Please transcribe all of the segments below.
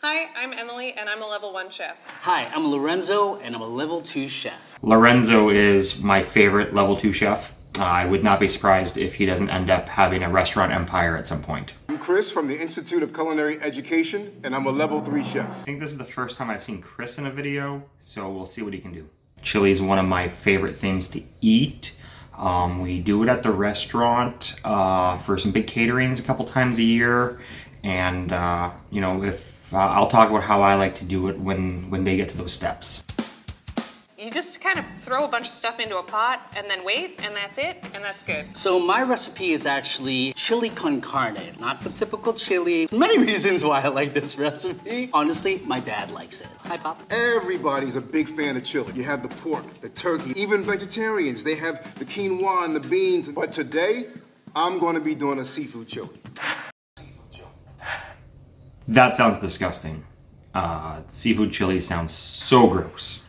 Hi, I'm Emily, and I'm a level 1 chef. Hi, I'm Lorenzo, and I'm a level 2 chef. Lorenzo is my favorite level 2 chef. I would not be surprised if he doesn't end up having a restaurant empire at some point. I'm Chris from the Institute of Culinary Education, and I'm a level 3 chef. I think this is the first time I've seen Chris in a video, so we'll see what he can do. Chili is one of my favorite things to eat. We do it at the restaurant for some big caterings a couple times a year, and I'll talk about how I like to do it when they get to those steps. You just kind of throw a bunch of stuff into a pot and then wait, and that's it, and that's good. So my recipe is actually chili con carne, not the typical chili. Many reasons why I like this recipe. Honestly, my dad likes it. Hi, Pop. Everybody's a big fan of chili. You have the pork, the turkey, even vegetarians. They have the quinoa and the beans. But today, I'm going to be doing a seafood chili. That sounds disgusting. Seafood chili sounds so gross.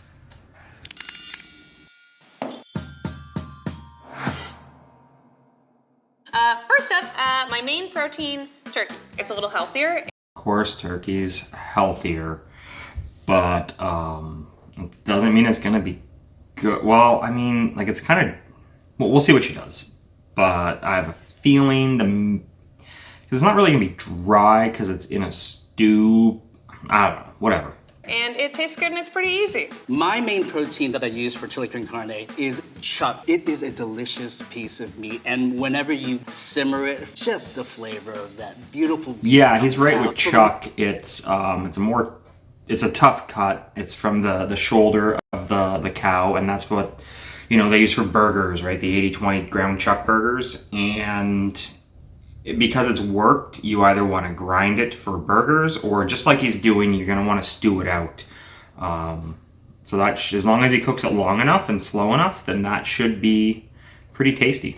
First up, my main protein, turkey. It's a little healthier. Of course, turkey's healthier, but it doesn't mean it's gonna be good. Well, I mean, like it's kind of. Well, we'll see what she does, but I have a feeling because it's not really gonna be dry because it's in a stew. I don't know. Whatever. And it tastes good and it's pretty easy. My main protein that I use for chili con carne is chuck. It is a delicious piece of meat, and whenever you simmer it, just the flavor of that beautiful meat. Yeah, he's right with chuck. It's a tough cut. It's from the shoulder of the cow, and that's what they use for burgers, right? The 80-20 ground chuck burgers, and because it's worked, you either want to grind it for burgers, or just like he's doing, you're going to want to stew it out. So that as long as he cooks it long enough and slow enough, then that should be pretty tasty.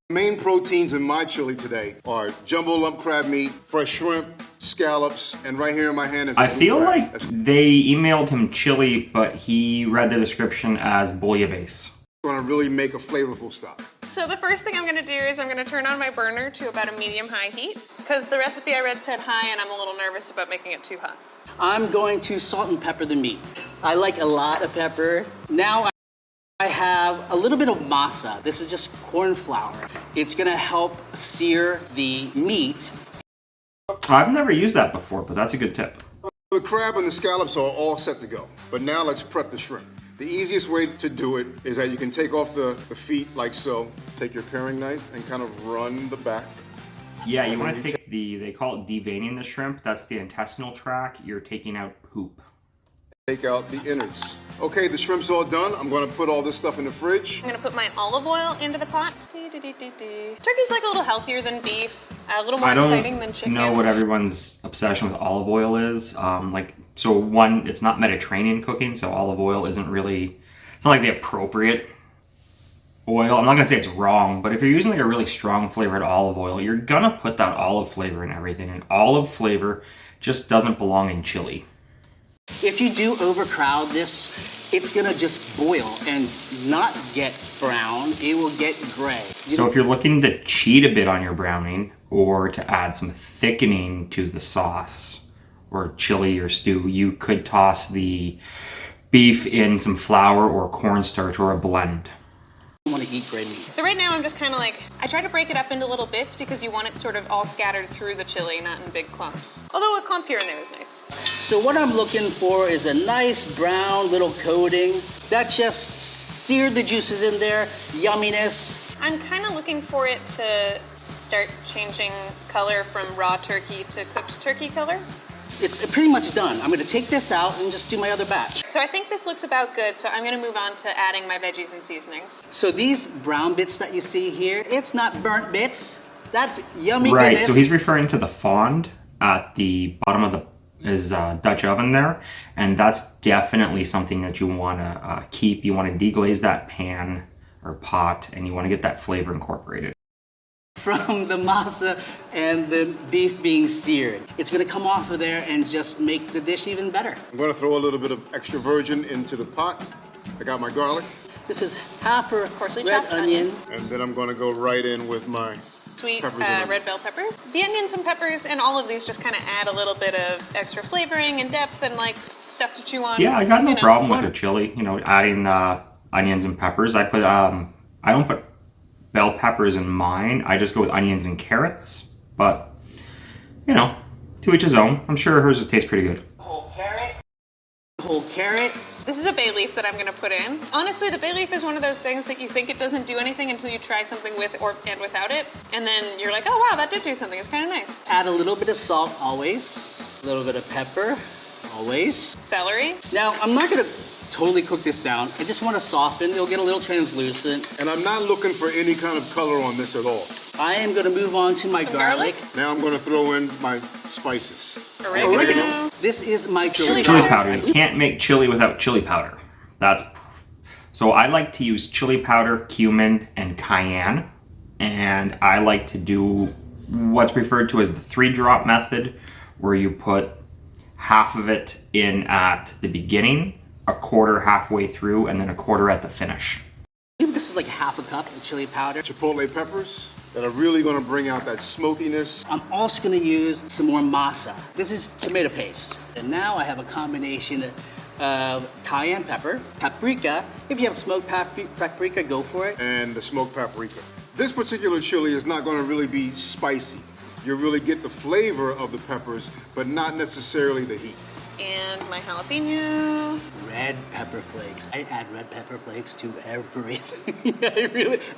Main proteins in my chili today are jumbo lump crab meat, fresh shrimp, scallops, and right here in my hand is I feel like they emailed him chili, but he read the description as bouillabaisse. Going to really make a flavorful stock. So the first thing I'm going to do is I'm going to turn on my burner to about a medium-high heat, because the recipe I read said high, and I'm a little nervous about making it too hot. I'm going to salt and pepper the meat. I like a lot of pepper. Now I have a little bit of masa. This is just corn flour. It's going to help sear the meat. I've never used that before, but that's a good tip. The crab and the scallops are all set to go, but now let's prep the shrimp. The easiest way to do it is that you can take off the feet like so. Take your paring knife and kind of run the back. Yeah, you want to take they call it deveining the shrimp. That's the intestinal tract. You're taking out poop. Take out the innards. Okay, the shrimp's all done. I'm going to put all this stuff in the fridge. I'm going to put my olive oil into the pot. Turkey's like a little healthier than beef, a little more exciting than chicken. I don't know what everyone's obsession with olive oil is. It's not Mediterranean cooking, so olive oil isn't really, it's not like the appropriate oil. I'm not going to say it's wrong, but if you're using like a really strong flavored olive oil, you're going to put that olive flavor in everything, and olive flavor just doesn't belong in chili. If you do overcrowd this, it's gonna just boil and not get brown, it will get gray. So if you're looking to cheat a bit on your browning, or to add some thickening to the sauce, or chili or stew, you could toss the beef in some flour or cornstarch or a blend. I want to eat gray meat. So right now I'm just kind of I try to break it up into little bits because you want it sort of all scattered through the chili, not in big clumps. Although a clump here and there is nice. So what I'm looking for is a nice brown little coating that just seared the juices in there, yumminess. I'm kind of looking for it to start changing color from raw turkey to cooked turkey color. It's pretty much done. I'm going to take this out and just do my other batch. So I think this looks about good, so I'm going to move on to adding my veggies and seasonings. So these brown bits that you see here, it's not burnt bits. That's yummy Right, goodness. so he's referring to the fond at the bottom of his Dutch oven there, and that's definitely something that you want to keep. You want to deglaze that pan or pot, and you want to get that flavor incorporated. From the masa and the beef being seared. It's going to come off of there and just make the dish even better. I'm going to throw a little bit of extra virgin into the pot. I got my garlic. This is half a Coarsely red chopped onion. And then I'm going to go right in with my sweet Peppers and red bell peppers. The onions and peppers and all of these just kind of add a little bit of extra flavoring and depth and like stuff to chew on. Yeah, I got no you know. problem with a chili. You know, adding onions and peppers. I don't put bell peppers in mine. I just go with onions and carrots. But you know, to each his own. I'm sure hers would taste pretty good. Whole carrot. Whole carrot. This is a bay leaf that I'm gonna put in. Honestly, the bay leaf is one of those things that you think it doesn't do anything until you try something with and without it. And then you're like, oh wow, that did do something. It's kind of nice. Add a little bit of salt always. A little bit of pepper always. Celery. Now, I'm not gonna totally cook this down. I just want to soften. It'll get a little translucent. And I'm not looking for any kind of color on this at all. I am gonna move on to my Some garlic. Now I'm gonna throw in my spices. Oregano. This is my Chili Chili powder. powder. You can't make chili without chili powder. So I like to use chili powder, cumin, and cayenne. And I like to do what's referred to as the 3-drop method, where you put half of it in at the beginning, a quarter halfway through, and then a quarter at the finish. I think this is like half a cup of chili powder. Chipotle peppers that are really gonna bring out that smokiness. I'm also gonna use some more masa. This is tomato paste. And now I have a combination of cayenne pepper, paprika. If you have smoked paprika, go for it. And the smoked paprika. This particular chili is not gonna really be spicy. You really get the flavor of the peppers, but not necessarily the heat. And my jalapeno. Red pepper flakes. I add red pepper flakes to everything.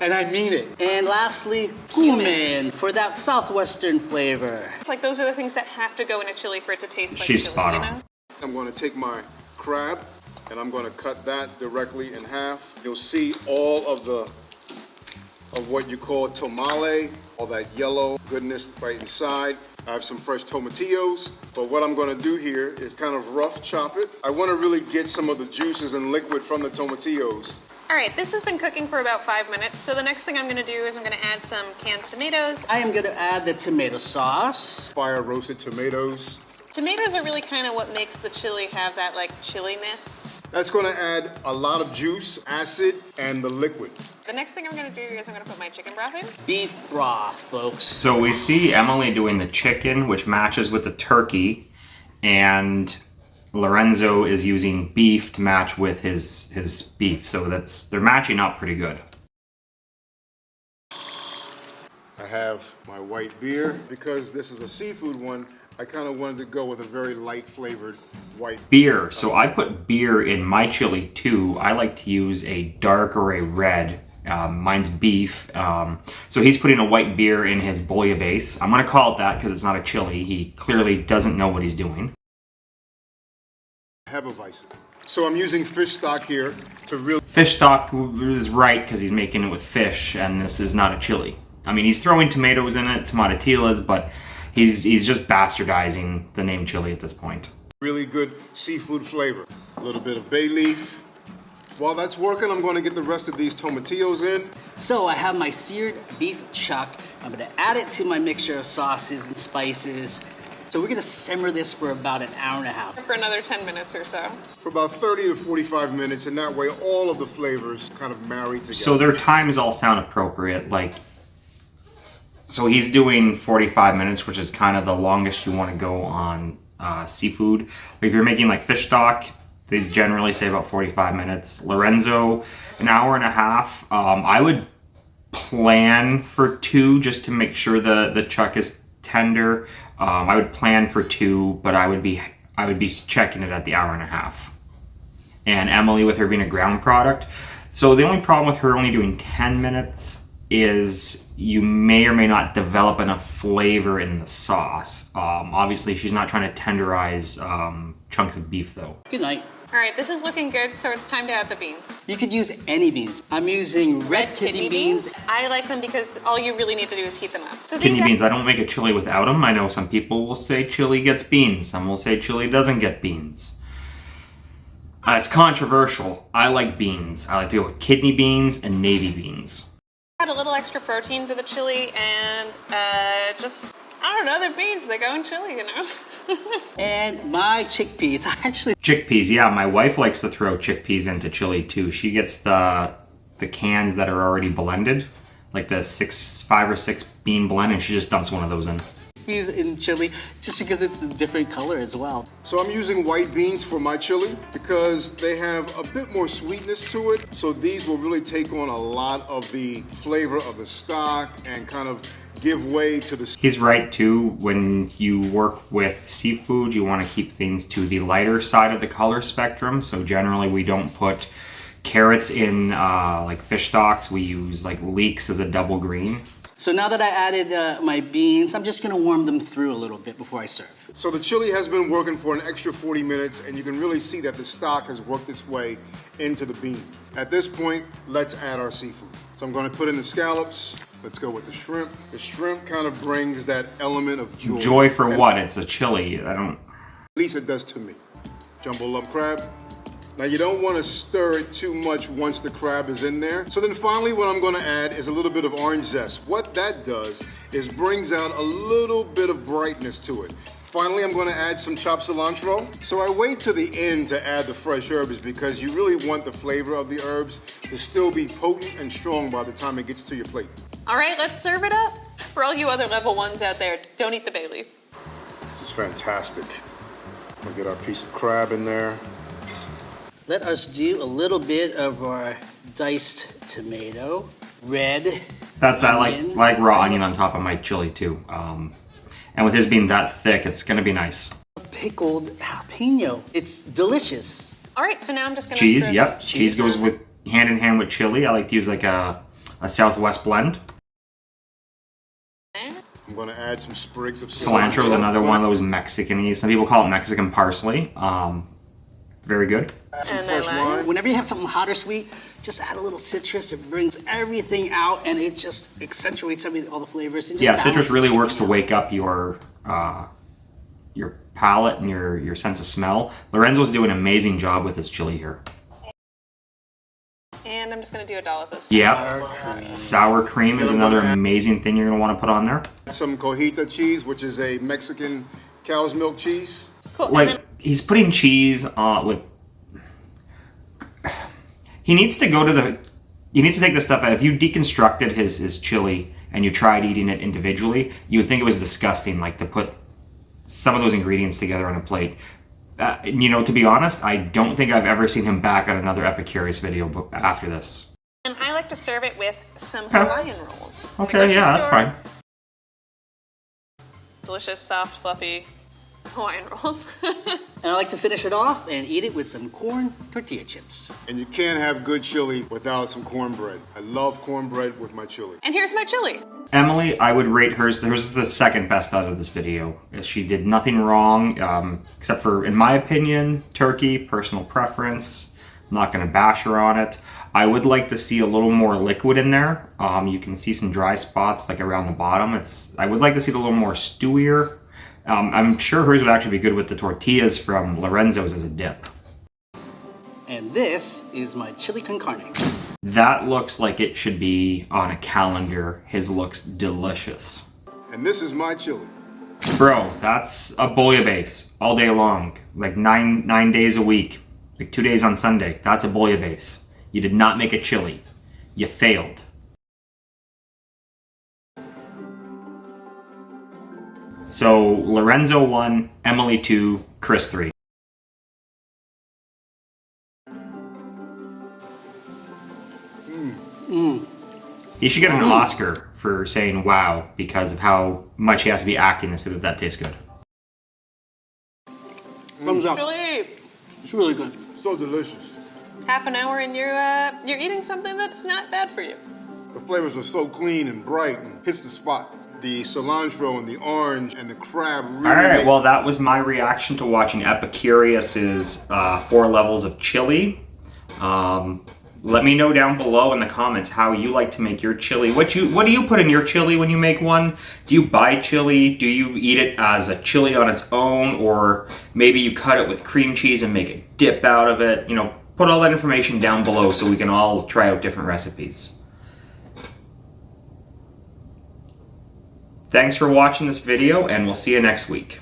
And I mean it. And lastly, cumin for that southwestern flavor. It's like those are the things that have to go in a chili for it to taste like She's chili, spot you on. know? I'm gonna take my crab and I'm gonna cut that directly in half. You'll see all of what you call tamale, all that yellow goodness right inside. I have some fresh tomatillos, but what I'm gonna do here is kind of rough chop it. I wanna really get some of the juices and liquid from the tomatillos. All right, this has been cooking for about 5 minutes. So the next thing I'm gonna do is I'm gonna add some canned tomatoes. I am gonna add the tomato sauce. Fire roasted tomatoes. Tomatoes are really kind of what makes the chili have that like chilliness. That's gonna add a lot of juice, acid, and the liquid. The next thing I'm gonna do is I'm gonna put my chicken broth in. Beef broth, folks. So we see Emily doing the chicken, which matches with the turkey, and Lorenzo is using beef to match with his beef. So they're matching up pretty good. I have my white beer. Because this is a seafood one, I kind of wanted to go with a very light flavored white Beer. So I put beer in my chili too. I like to use a dark or a red. Mine's beef. So he's putting a white beer in his bouillabaisse. I'm going to call it that because it's not a chili. He clearly doesn't know what he's doing. Hefeweizen. So I'm using fish stock here to really... Fish stock is right because he's making it with fish, and this is not a chili. I mean, he's throwing tomatoes in it, tomatillas, but he's just bastardizing the name chili at this point. Really good seafood flavor. A little bit of bay leaf. While that's working, I'm going to get the rest of these tomatillos in. So I have my seared beef chuck. I'm gonna add it to my mixture of sauces and spices. So we're gonna simmer this for about an hour and a half. For another 10 minutes or so. For about 30 to 45 minutes, and that way all of the flavors kind of marry together. So their times all sound appropriate. So he's doing 45 minutes, which is kind of the longest you want to go on seafood. If you're making like fish stock, they generally say about 45 minutes. Lorenzo, an hour and a half. I would plan for 2 just to make sure the chuck is tender. I would plan for 2, but I would be checking it at the hour and a half. And Emily, with her being a ground product. So the only problem with her only doing 10 minutes is you may or may not develop enough flavor in the sauce. Obviously, she's not trying to tenderize chunks of beef, though. Good night. All right, this is looking good, so it's time to add the beans. You could use any beans. I'm using red kidney beans. I like them because all you really need to do is heat them up. So Kidney these beans, I don't make a chili without them. I know some people will say chili gets beans. Some will say chili doesn't get beans. It's controversial. I like beans. I like to go with kidney beans and navy beans. add a little extra protein to the chili and just, I don't know, they're beans. They go in chili, you know? And my chickpeas. Chickpeas, yeah, my wife likes to throw chickpeas into chili too. She gets the cans that are already blended. like the 5 or 6 bean blend, and she just dumps one of those in. Beans in chili, just because it's a different color as well. So I'm using white beans for my chili because they have a bit more sweetness to it. So these will really take on a lot of the flavor of the stock and kind of give way to the... He's right too, when you work with seafood, you want to keep things to the lighter side of the color spectrum. So generally we don't put carrots in like fish stocks. We use like leeks as a double green. So now that I added my beans, I'm just gonna warm them through a little bit before I serve. So the chili has been working for an extra 40 minutes, and you can really see that the stock has worked its way into the bean. At this point, let's add our seafood. So I'm gonna put in the scallops. Let's go with the shrimp. The shrimp kind of brings that element of joy. Joy for what? It's a chili. I don't... At least it does to me. Jumbo lump crab. Now you don't want to stir it too much once the crab is in there. So then finally what I'm going to add is a little bit of orange zest. What that does is brings out a little bit of brightness to it. Finally, I'm going to add some chopped cilantro. So I wait to the end to add the fresh herbs because you really want the flavor of the herbs to still be potent and strong by the time it gets to your plate. All right, let's serve it up. For all you other level ones out there, don't eat the bay leaf. This is fantastic. We'll get our piece of crab in there. Let us do a little bit of our diced tomato, red. That's I like raw onion on top of my chili too. And with his being that thick, it's gonna be nice. Pickled jalapeno. It's delicious. All right, so now I'm just gonna Cheese, throw yep. some Cheese goes with hand in hand with chili. I like to use like a Southwest blend. there. I'm going to add some sprigs of Cilantro is another one of those Mexican-y. Some people call it Mexican parsley. Very good. Some And fresh then wine. Whenever you have something hot or sweet, just add a little citrus. It brings everything out, and it just accentuates all the flavors. And just Yeah, citrus balances really works to everything wake up your palate and your sense of smell. Lorenzo's doing an amazing job with his chili here. And I'm just gonna do a dollop of Yeah, sour cream is another amazing thing you're gonna want to put on there. Some cojita cheese, which is a Mexican cow's milk cheese. Cool. And Like then he's putting cheese with. He needs to go to the. He needs to take this stuff out. If you deconstructed his chili and you tried eating it individually, you would think it was disgusting. Like to put some of those ingredients together on a plate. You know, to be honest, I don't think I've ever seen him back on another Epicurious video after this. And I like to serve it with some Hawaiian rolls. Okay, yeah, that's fine. Delicious, soft, fluffy Hawaiian rolls. And I like to finish it off and eat it with some corn tortilla chips. And you can't have good chili without some cornbread. I love cornbread with my chili. And here's my chili. Emily, I would rate hers is the second best out of this video. She did nothing wrong, except for, in my opinion, turkey, personal preference. I'm not going to bash her on it. I would like to see a little more liquid in there. You can see some dry spots like around the bottom. I would like to see it a little more stewier. I'm sure hers would actually be good with the tortillas from Lorenzo's as a dip. And this is my chili con carne. That looks like it should be on a calendar. His looks delicious. And this is my chili. Bro, that's a bouillabaisse all day long. Like nine days a week. Like 2 days on Sunday. That's a bouillabaisse. You did not make a chili. You failed. So Lorenzo 1, Emily 2, Chris 3. He should get an Oscar for saying wow because of how much he has to be acting to say that tastes good. Thumbs up. Chili. It's really good. So delicious. Half an hour and you're eating something that's not bad for you. The flavors are so clean and bright and hits the spot. The cilantro and the orange and the crab really Alright, well that was my reaction to watching Epicurious's 4 levels of chili. Let me know down below in the comments how you like to make your chili. What do you put in your chili when you make one? Do you buy chili? Do you eat it as a chili on its own? Or maybe you cut it with cream cheese and make a dip out of it? You know, put all that information down below so we can all try out different recipes. Thanks for watching this video, and we'll see you next week.